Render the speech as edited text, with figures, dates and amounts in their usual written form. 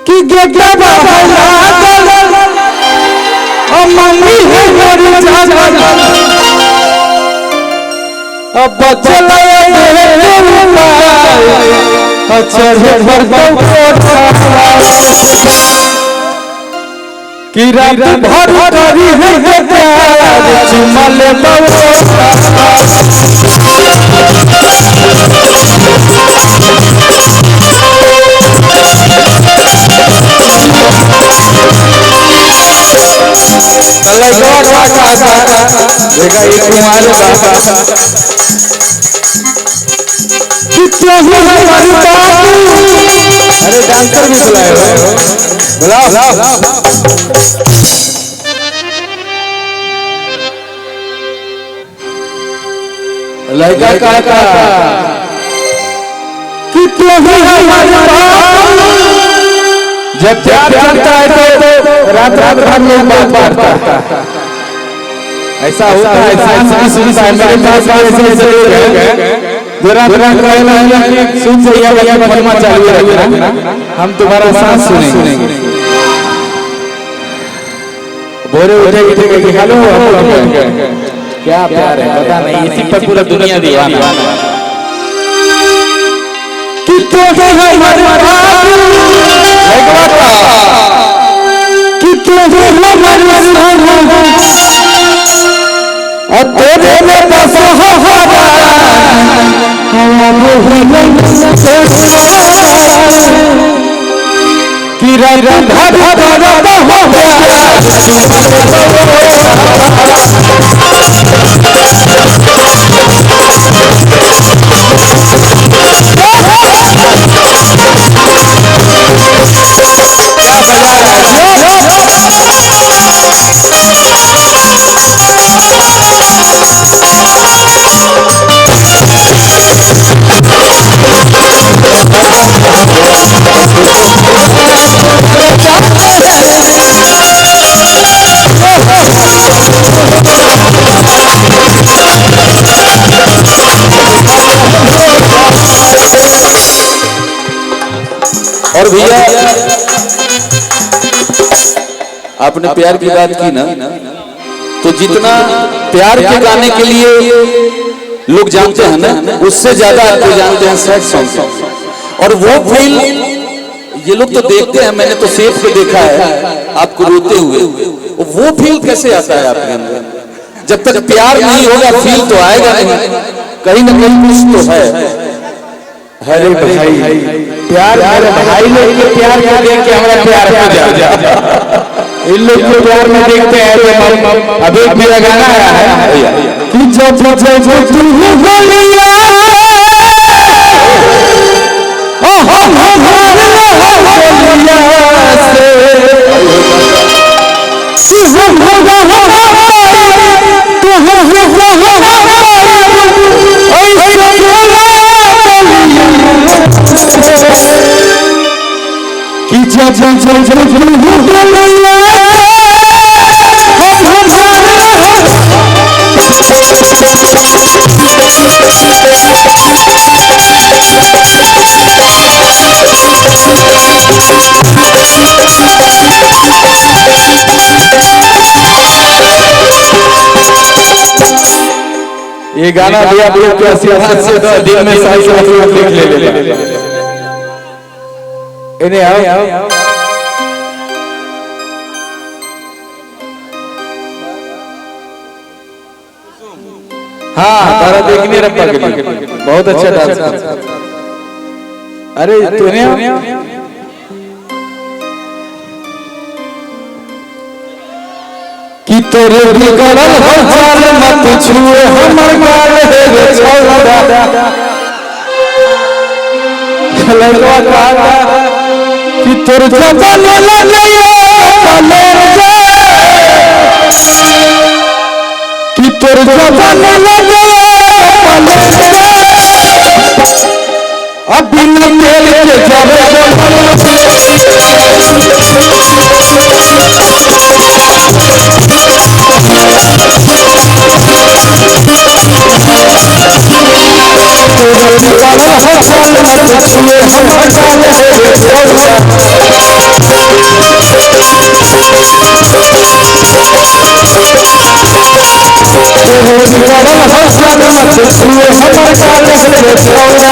कि गेटा बाबा मम्मी है मोरी जान अब चला चढ़े भर कि रात भर करी है चुमले अरे डांसर भी बुलाए बुलाओ लड़का का कि जब प्यार करता है तो रात रात भर लोग बात बांटता है। ऐसा होता है सुनता है मेरे पास ऐसे जरा सुन से मजमा चालू रखना हम तुम्हारा सांस सुनेंगे बोरे उठे हेलो क्या प्यार है पता नहीं इसी पर पूरा दुनिया दीवाना कि तो है हमारे कि तो है हमारे और तेरे में बस कि और भैया आपने प्यार की बात की ना तो जितना प्यार के गाने के लिए लोग जानते हैं ना उससे ज्यादा आपको जानते हैं सैड सॉन्ग और वो फील ये लोग तो देखते हैं मैंने तो सेफ पे देखा है आपको रोते हुए वो फील कैसे आता है आपके अंदर जब तक प्यार नहीं होगा फील तो आएगा नहीं कहीं ना कहीं कुछ तो है। अरे भाई प्यार मेरे भाई लोग के प्यार को देख के हमारा प्यार हो जाए इन लोग के प्यार में देखते हैं अब एक मेरा गाना आया है कि जब तू बोलिया ये गाना भी आप लोग के आशीर्वाद से दिन में सारी लिख ले इन्हें आओ हाँ तारा देखने रप्पा के लिए बहुत अच्छा डांस अरे तूने कि तोरे बिगड़ल हो चाल मत छुए हमर गाल रे छोड़ा ललवा काला कि तोर जवान लगैया पले जा कि तोर जवान लगैया पले जा अब बिन तेल के जावे हौसला मत छुए हमर काल से छोड़ा